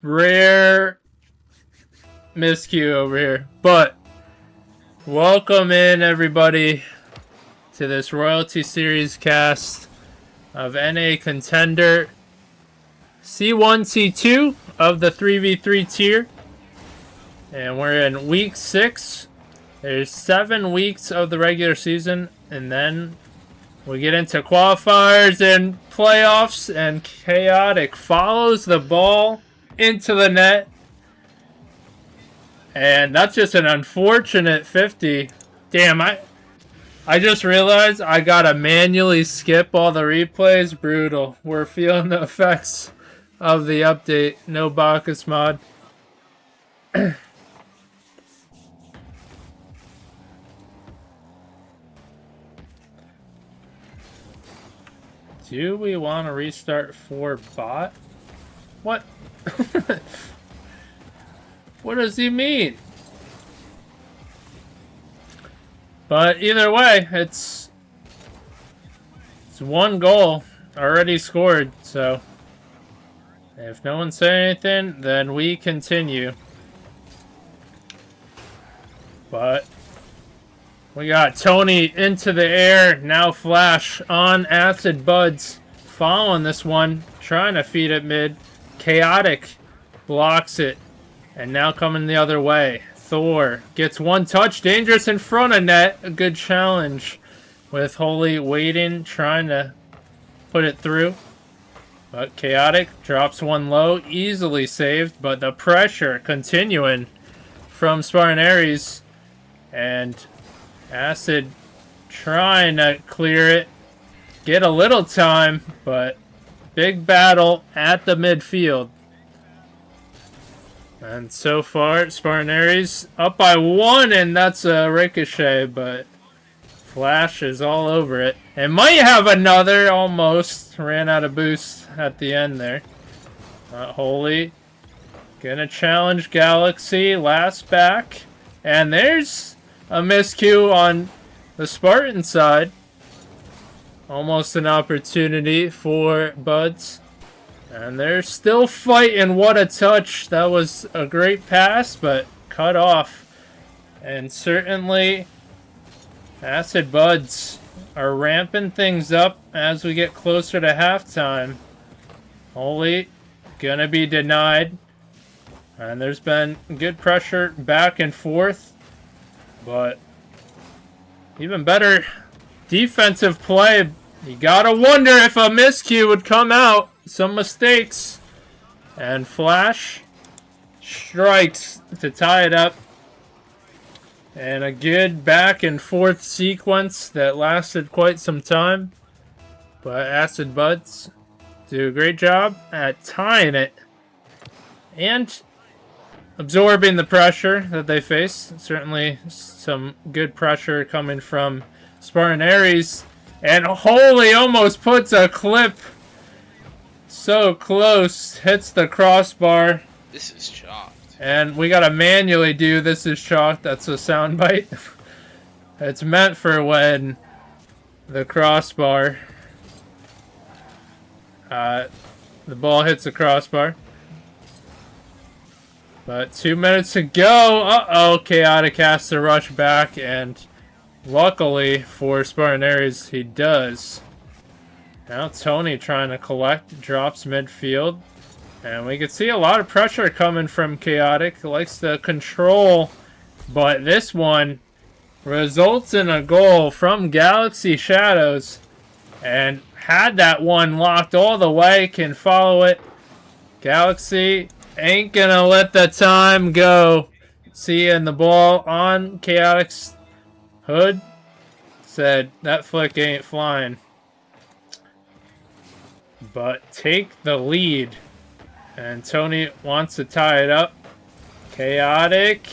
Rare miscue over here. But welcome in everybody to this Royalty Series cast of NA Contender C1-C2 of the 3v3 tier. And we're in week 6. There's 7 weeks of the regular season, and then we get into qualifiers and playoffs, and Chaotic follows the ball into the net. And that's just an unfortunate 50. Damn, I just realized I gotta manually skip all the replays. Brutal. We're feeling the effects of the update. No Bacchus mod. Do we want to restart for bot? What? What does he mean? But either way, it's one goal already scored, so if no one said anything, then we continue. But we got Tony into the air, now Flash on Acid Budz, following this one, trying to feed it mid. Chaotic blocks it, and now coming the other way. Thor gets one touch, dangerous in front of net. A good challenge with Holy waiting, trying to put it through. But Chaotic drops one low, easily saved, but the pressure continuing from Spartan. And Acid trying to clear it, get a little time, but big battle at the midfield. And so far, Spartan up by 1, and that's a ricochet, but Flash is all over it. And might have another, almost. Ran out of boost at the end there. Holy. Gonna challenge Galaxy, last back. And there's a miscue on the Spartan side. Almost an opportunity for Budz. And they're still fighting. What a touch. That was a great pass, but cut off. And certainly Acid Budz are ramping things up as we get closer to halftime. Holy gonna be denied. And there's been good pressure back and forth. But even better defensive play. You gotta wonder if a miscue would come out. Some mistakes. And Flash strikes to tie it up. And a good back and forth sequence that lasted quite some time. But Acid Budz do a great job at tying it. And absorbing the pressure that they face. Certainly some good pressure coming from Spartan. And Holy almost puts a clip. So close. Hits the crossbar. This is chalked. And we gotta manually do this is chalked. That's a soundbite. It's meant for when the crossbar. The ball hits the crossbar. But 2 minutes to go. Uh-oh, Chaotic has to rush back, and luckily for Spartan, he does. Now Tony trying to collect, drops midfield. And we can see a lot of pressure coming from Chaotic. Likes to control, but this one results in a goal from Galaxy Shadows. And had that one locked all the way, can follow it. Galaxy ain't gonna let the time go. Seeing the ball on Chaotic's hood, said that flick ain't flying. But take the lead. And Tony wants to tie it up. Chaotic.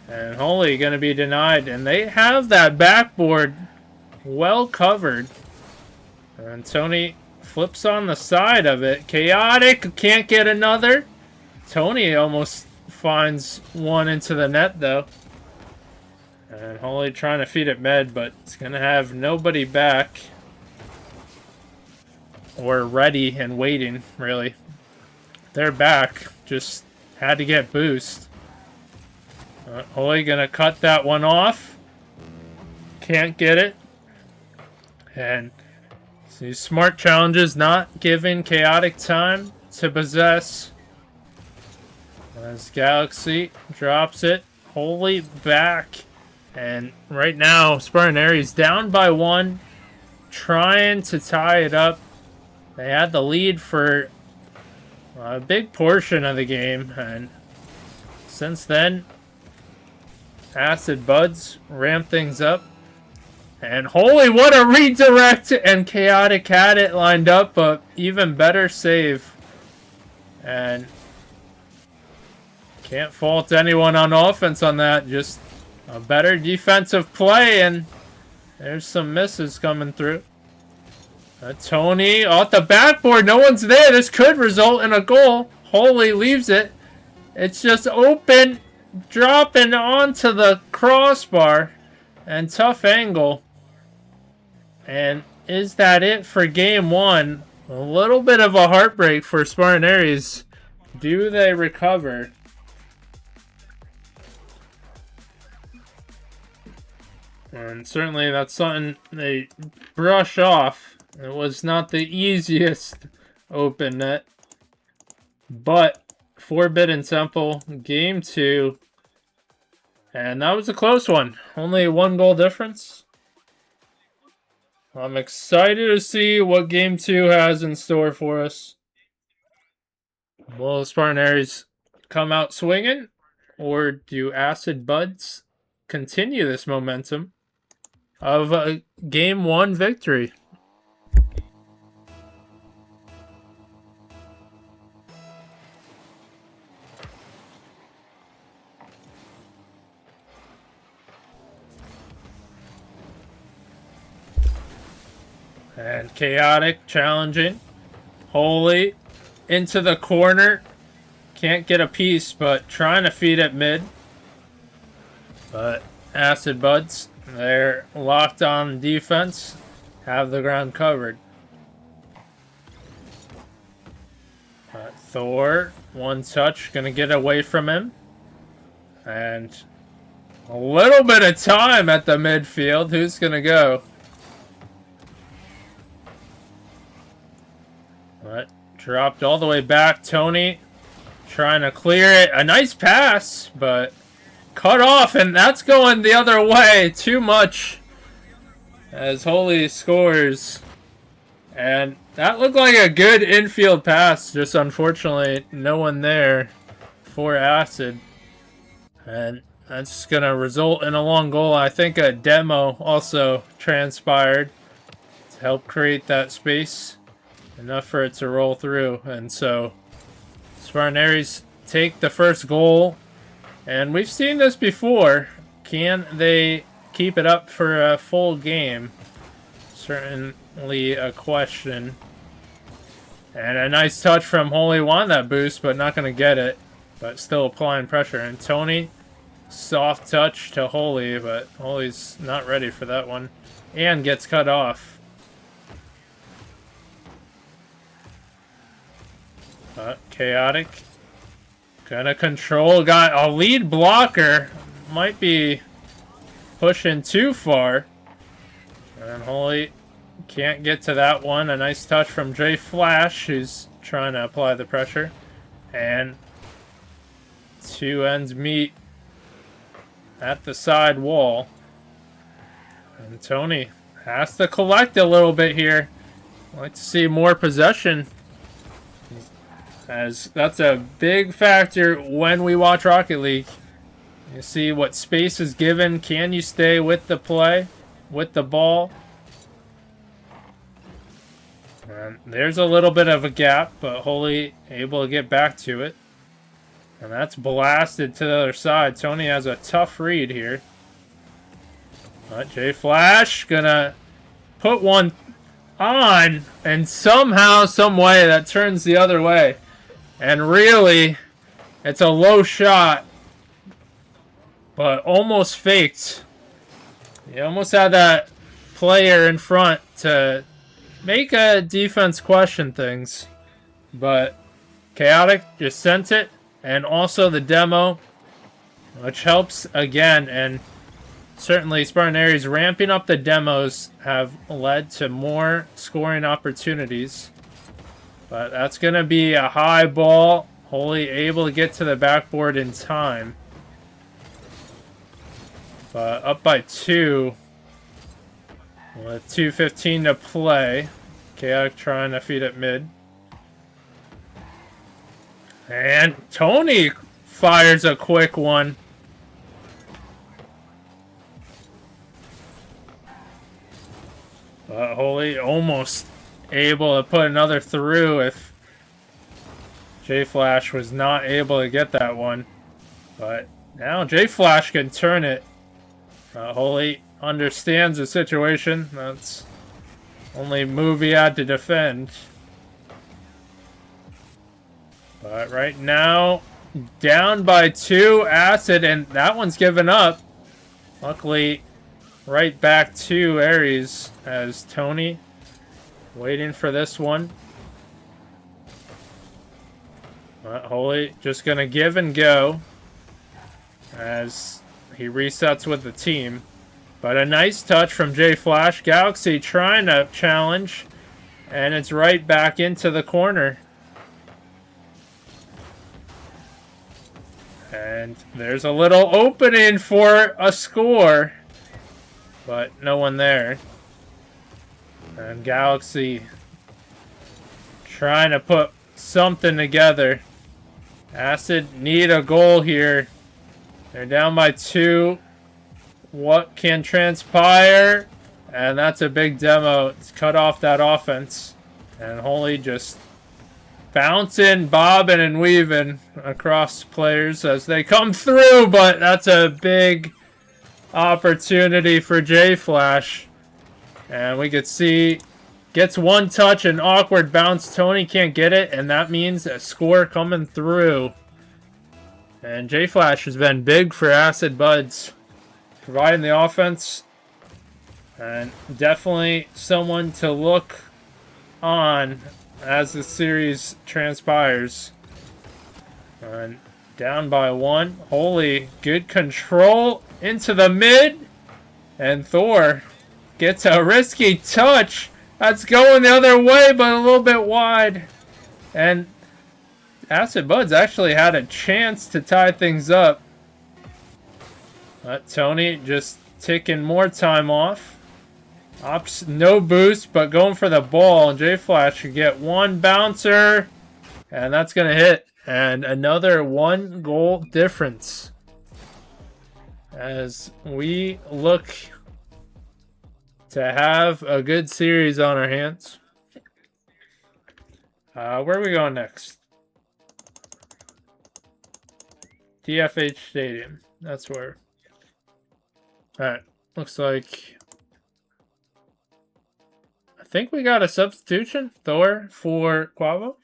And Holy gonna be denied. And they have that backboard well covered. And Tony flips on the side of it. Chaotic can't get another. Tony almost finds one into the net though. And Holy trying to feed it med, but it's gonna have nobody back. Or ready and waiting, really. They're back. just had to get boost. Holy gonna cut that one off. Can't get it. And these smart challenges not giving Chaotic time to possess. As Galaxy drops it. Holy back. And right now, Spartan Aries down by 1. Trying to tie it up. They had the lead for a big portion of the game. And since then, Acid Budz ramped things up. And holy, what a redirect! And Chaotic had it lined up, but even better save. And can't fault anyone on offense on that. Just a better defensive play, and there's some misses coming through. Tony off the backboard. No one's there. This could result in a goal. Holy leaves it. It's just open, dropping onto the crossbar. And tough angle. And is that it for game 1? A little bit of a heartbreak for Spartan Aries. Do they recover? And certainly that's something they brush off. It was not the easiest open net. But Forbidden Temple, game 2. And that was a close one. Only 1 goal difference. I'm excited to see what game 2 has in store for us. Will Spartan Aries come out swinging? Or do Acid Budz continue this momentum of a game 1 victory? And Chaotic challenging. Holy into the corner. Can't get a piece, but trying to feed it mid. But Acid Budz, they're locked on defense. Have the ground covered. Thor, 1 touch, gonna get away from him. And a little bit of time at the midfield. Who's gonna go? But dropped all the way back. Tony trying to clear it. A nice pass, but cut off, and that's going the other way. Too much as Holy scores. And that looked like a good infield pass. Just unfortunately, no one there for Acid. And that's going to result in a long goal. I think a demo also transpired to help create that space. Enough for it to roll through. And so Spartan Aries take the first goal. And we've seen this before. Can they keep it up for a full game? Certainly a question. And a nice touch from Holy. Won that boost, but not going to get it. But still applying pressure. And Tony, soft touch to Holy, but Holy's not ready for that one. And gets cut off. Chaotic. Gonna control. Got a lead blocker. Might be pushing too far. And Holy can't get to that one. A nice touch from J Flash, who's trying to apply the pressure. And 2 ends meet at the side wall. And Tony has to collect a little bit here. I'd like to see more possession, as that's a big factor when we watch Rocket League. You see what space is given. Can you stay with the play, with the ball? And there's a little bit of a gap, but Holy able to get back to it. And that's blasted to the other side. Tony has a tough read here. But J Flash gonna put one on, and somehow, some way, that turns the other way. And really, it's a low shot, but almost faked. You almost had that player in front to make a defense question things. But Chaotic just sent it and also the demo, which helps again. And certainly Spartan Aries ramping up the demos have led to more scoring opportunities. But that's going to be a high ball. Holy able to get to the backboard in time. But up by 2. With 2:15 to play. Chaotic trying to feed it mid. And Tony fires a quick one. But Holy almost able to put another through if J-Flash was not able to get that one. But now J-Flash can turn it. Holy understands the situation. That's only move he had to defend. But right now, down by 2, Acid, and that one's given up. Luckily, right back to Aries as Tony waiting for this one. But Holy just gonna give and go as he resets with the team. But a nice touch from J-Flash. Galaxy trying to challenge, and it's right back into the corner. And there's a little opening for a score, but no one there. And Galaxy trying to put something together. Acid need a goal here. They're down by 2. What can transpire? And that's a big demo. It's cut off that offense. And Holy just bouncing, bobbing, and weaving across players as they come through. But that's a big opportunity for J-Flash. And we could see gets one touch, an awkward bounce. Tony can't get it, and that means a score coming through. And J-Flash has been big for Acid Budz, providing the offense. And definitely someone to look on as the series transpires. And down by 1. Holy, good control into the mid. And Thor gets a risky touch. That's going the other way, but a little bit wide. And Acid Budz actually had a chance to tie things up. But Tony just taking more time off. Ops, no boost, but going for the ball. J-Flash should get one bouncer. And that's going to hit. And another 1 goal difference. As we look to have a good series on our hands. Where are we going next? DFH Stadium. That's where. Alright. Looks like I think we got a substitution, Thor, for Quavo.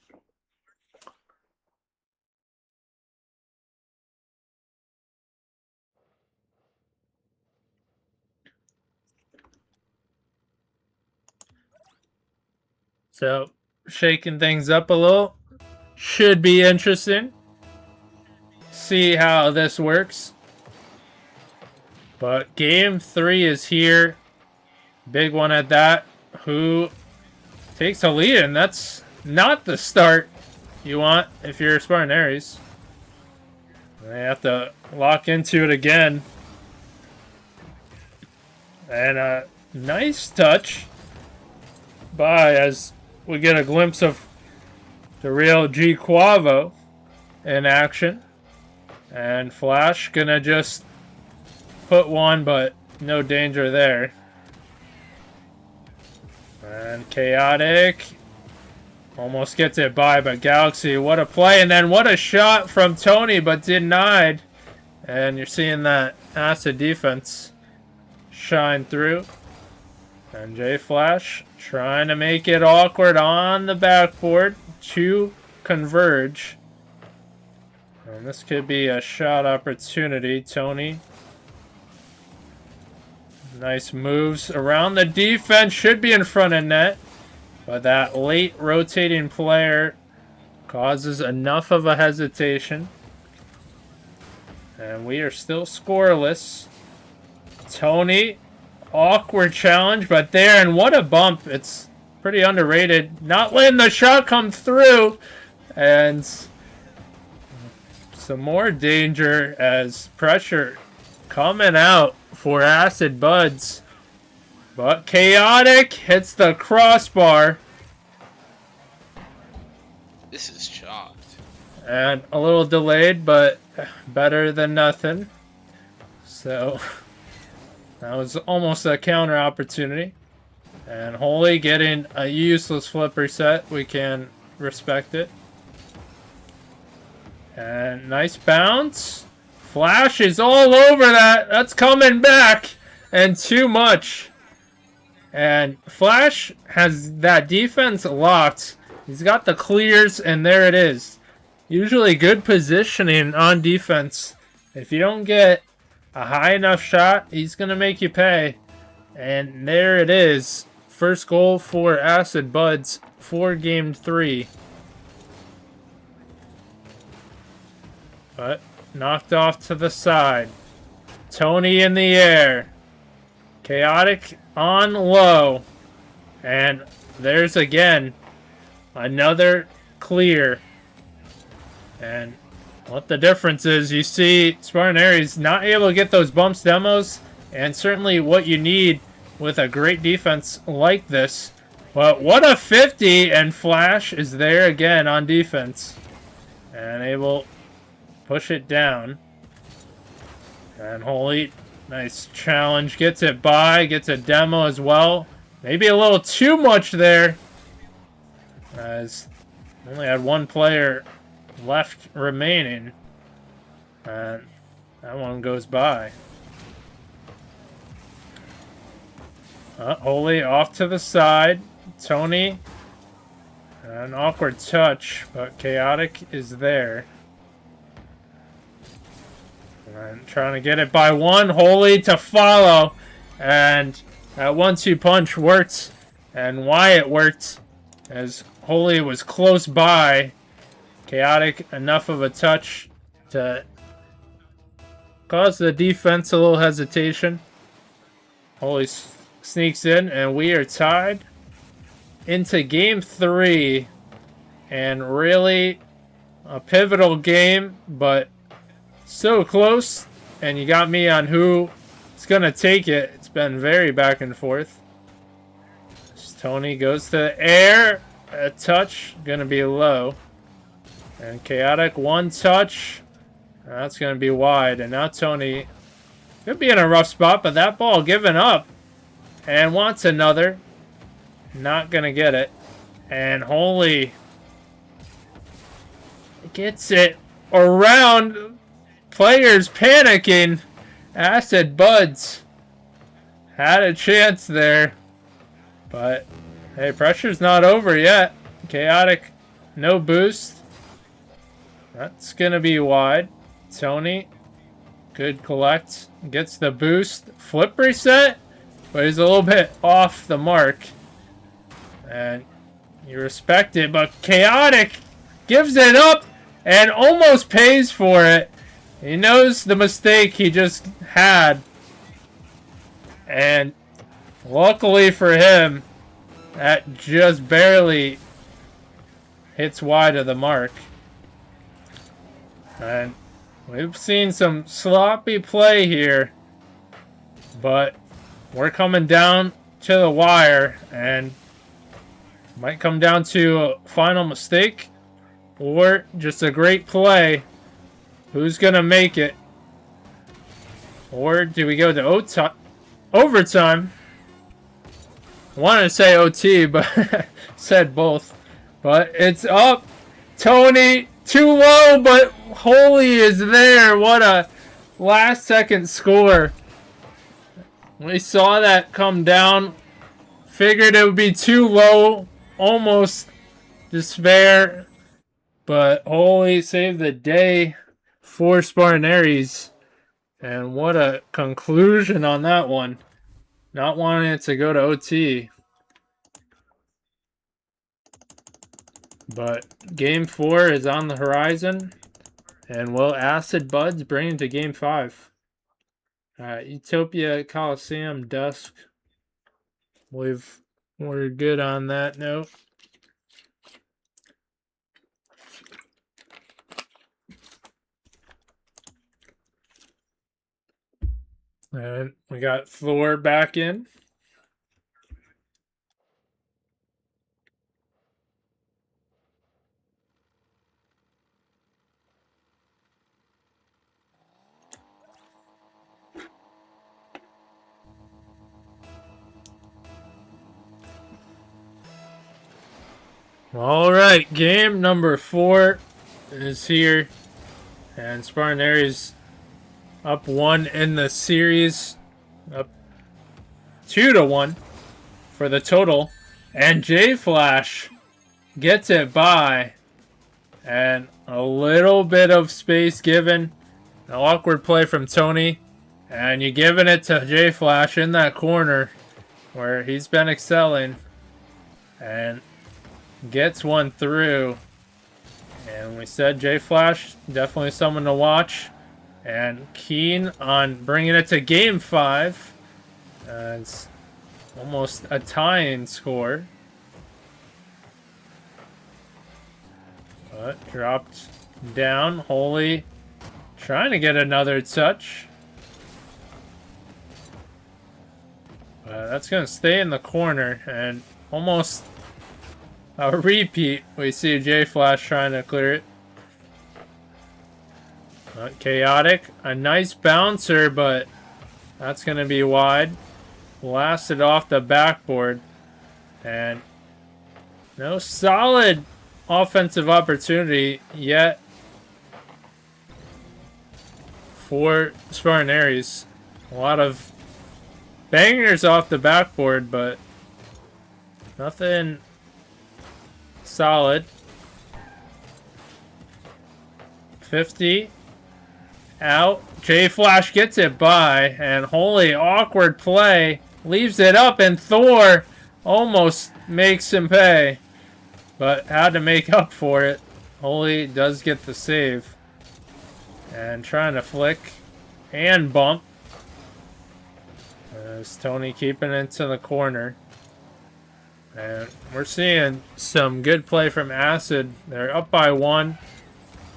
So, shaking things up a little. Should be interesting. See how this works. But game 3 is here. Big one at that. Who takes a lead, and that's not the start you want if you're Spartan Aries. They have to lock into it again. And a nice touch by as we get a glimpse of the real G Quavo in action. And Flash gonna just put one, but no danger there. And Chaotic almost gets it by, but Galaxy, what a play. And then what a shot from Tony, but denied. And you're seeing that Acid defense shine through. And J-Flash trying to make it awkward on the backboard to converge. And this could be a shot opportunity. Tony. Nice moves around the defense. Should be in front of net. But that late rotating player causes enough of a hesitation. And we are still scoreless. Tony, awkward challenge, but there, and what a bump. It's pretty underrated. Not letting the shot come through. And some more danger as pressure coming out for Acid Budz. But Chaotic hits the crossbar. This is shocked. And a little delayed, but better than nothing. So that was almost a counter opportunity. And Holy getting a useless flip reset. We can respect it. And nice bounce. Flash is all over that. That's coming back. And too much. And Flash has that defense locked. He's got the clears, and there it is. Usually good positioning on defense. If you don't get a high enough shot, he's going to make you pay. And there it is. First goal for Acid Budz for Game 3. But knocked off to the side. Tony in the air. Chaotic on low. And there's again another clear. And what the difference is, you see Spartan Aries not able to get those bumps demos, and certainly what you need with a great defense like this. But what a 50, and Flash is there again on defense. And able to push it down. And Holy, nice challenge, gets it by, gets a demo as well. Maybe a little too much there, as only had one player left remaining, and that one goes by. Holy off to the side. Tony, an awkward touch, but Chaotic is there. And trying to get it by one. Holy to follow, and that 1-2 punch worked, and why it worked, as Holy was close by. Chaotic enough of a touch to cause the defense a little hesitation. Holy sneaks in, and we are tied into Game 3. And really a pivotal game, but so close. And you got me on who is going to take it. It's been very back and forth. Tony goes to the air. A touch, going to be low. And Chaotic, one touch. That's going to be wide. And now Tony could be in a rough spot, but that ball given up. And wants another. Not going to get it. And Holy gets it around. Players panicking. Acid Budz had a chance there. But, hey, pressure's not over yet. Chaotic, no boost. That's going to be wide. Tony, good collect. Gets the boost. Flip reset, but he's a little bit off the mark. And you respect it, but Chaotic gives it up and almost pays for it. He knows the mistake he just had. And luckily for him, that just barely hits wide of the mark. And we've seen some sloppy play here, but we're coming down to the wire, and might come down to a final mistake or just a great play. Who's gonna make it? Or do we go to overtime? I wanted to say OT, but said both. But it's up. Tony, too low, but Holy is there. What a last second score. We saw that come down. Figured it would be too low. Almost despair. But Holy saved the day for Spartan Aries. And what a conclusion on that one. Not wanting it to go to OT. But Game 4 is on the horizon. And will Acid Budz bring into Game 5? Utopia Coliseum Dusk. We're good on that note. And we got Thor back in. All right, game number 4 is here, and Spartan Aries up 1 in the series, up 2-1 for the total, and J Flash gets it by, and a little bit of space given, an awkward play from Tony, and you're giving it to J Flash in that corner where he's been excelling, and gets one through. And we said J Flash, definitely someone to watch. And keen on bringing it to Game 5. It's almost a tying score. But dropped down. Holy trying to get another touch. That's going to stay in the corner. And almost a repeat. We see J Flash trying to clear it. Chaotic. A nice bouncer, but that's going to be wide. Blasted off the backboard. And no solid offensive opportunity yet for Spartan Aries. A lot of bangers off the backboard, but nothing solid. 50 out. J Flash gets it by, and holy awkward play, leaves it up, and Thor almost makes him pay, but had to make up for it. Holy does get the save, and trying to flick and bump as Tony keeping it to the corner. And we're seeing some good play from Acid. They're up by 1.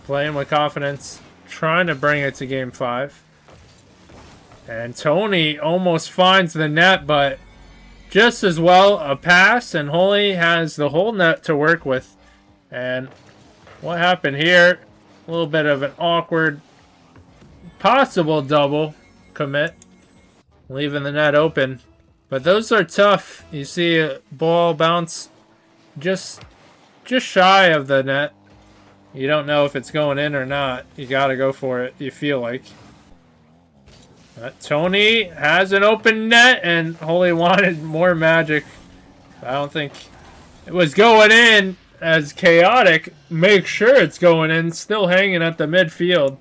Playing with confidence. Trying to bring it to Game 5. And Tony almost finds the net, but just as well a pass. And Holy has the whole net to work with. And what happened here? A little bit of an awkward possible double commit. Leaving the net open. But those are tough. You see a ball bounce just shy of the net. You don't know if it's going in or not. You got to go for it, you feel like. Tony has an open net, and Holy wanted more magic. I don't think it was going in, as Chaotic makes sure it's going in. Still hanging at the midfield.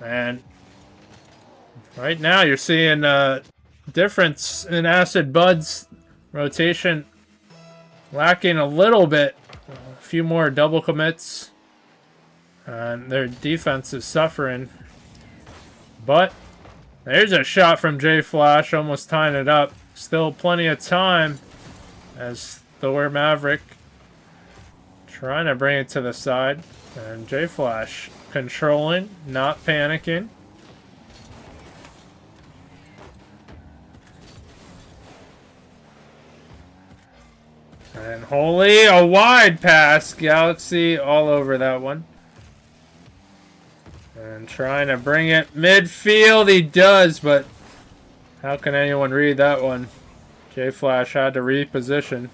And right now you're seeing difference in Acid Budz rotation lacking a little bit. A few more double commits, and their defense is suffering. But there's a shot from J Flash, almost tying it up. Still plenty of time as Thor Maverick trying to bring it to the side, and J Flash controlling, not panicking. And Holy, a wide pass. Galaxy all over that one. And trying to bring it midfield. He does, but how can anyone read that one? J Flash had to reposition.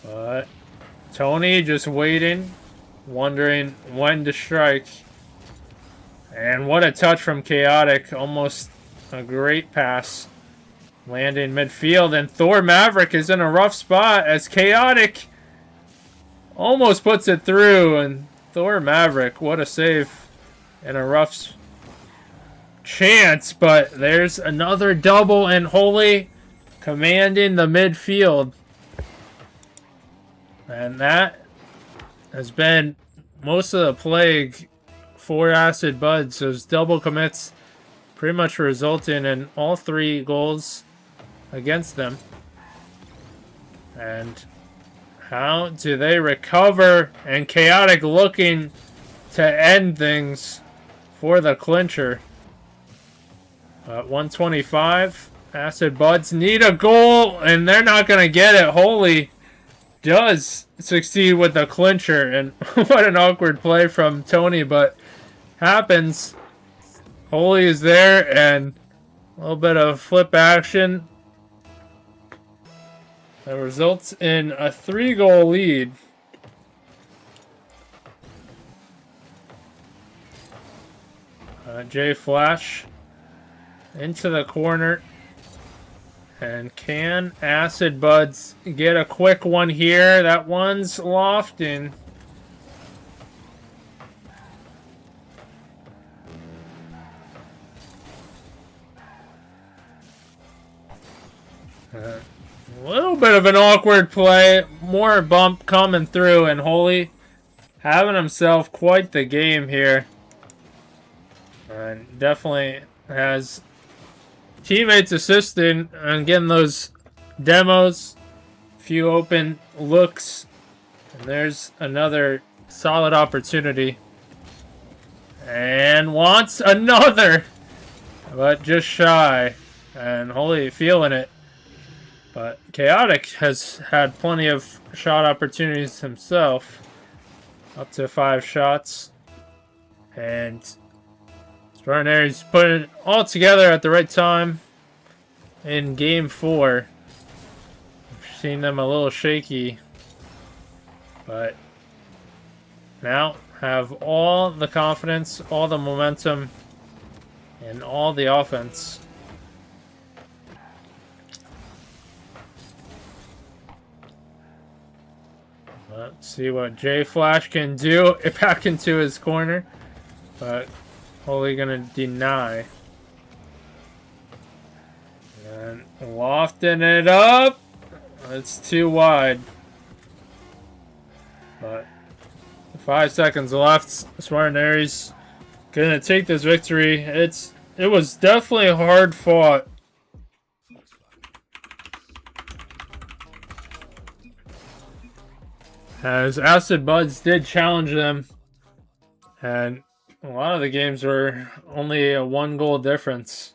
But Tony just waiting, wondering when to strike. And what a touch from Chaotic. Almost a great pass. Landing midfield, and Thor Maverick is in a rough spot as Chaotic almost puts it through, and Thor Maverick, what a save in a rough chance, but there's another double, and Holy commanding the midfield. And that has been most of the plague for Acid Budz. Those double commits pretty much resulting in all 3 goals against them. And how do they recover? And Chaotic looking to end things for the clincher. 125. Acid Budz need a goal, and they're not going to get it. Holy does succeed with the clincher, and what an awkward play from Tony, but happens. Holy is there, and a little bit of flip action that results in a 3-goal lead. Jay Flash into the corner. And can Acid Budz get a quick one here? That one's lofting. A little bit of an awkward play. More bump coming through, and Holy having himself quite the game here. And definitely has teammates assisting and getting those demos, few open looks, and there's another solid opportunity. And wants another, but just shy. And Holy feeling it. But Chaotic has had plenty of shot opportunities himself. Up to 5 shots. And Spartan Aries putting it all together at the right time in Game 4. We've seen them a little shaky, but now have all the confidence, all the momentum, and all the offense. Let's see what J Flash can do. It back into his corner, but Holy gonna deny. And lofting it up. It's too wide. But 5 seconds left. Spartan Aries gonna take this victory. It was definitely hard fought. As Acid Budz did challenge them, and a lot of the games were only a 1-goal difference.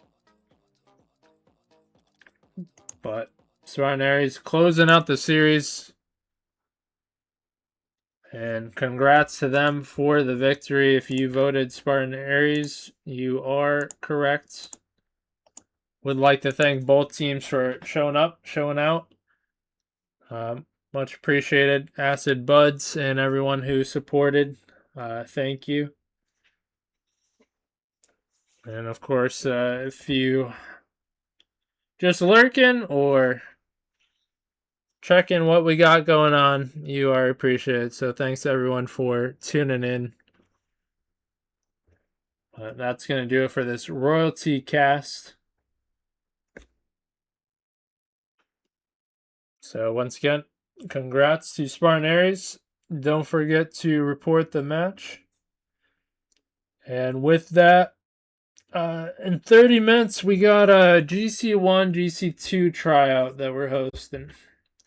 But Spartan Aries closing out the series. And congrats to them for the victory. If you voted Spartan Aries, you are correct. Would like to thank both teams for showing up, showing out. Much appreciated. Acid Budz and everyone who supported. Thank you. And of course, if you just lurking or checking what we got going on, you are appreciated. So thanks everyone for tuning in. That's going to do it for this royalty cast. So once again, congrats to Spartan Aries. Don't forget to report the match. And with that, in 30 minutes, we got a GC1, GC2 tryout that we're hosting.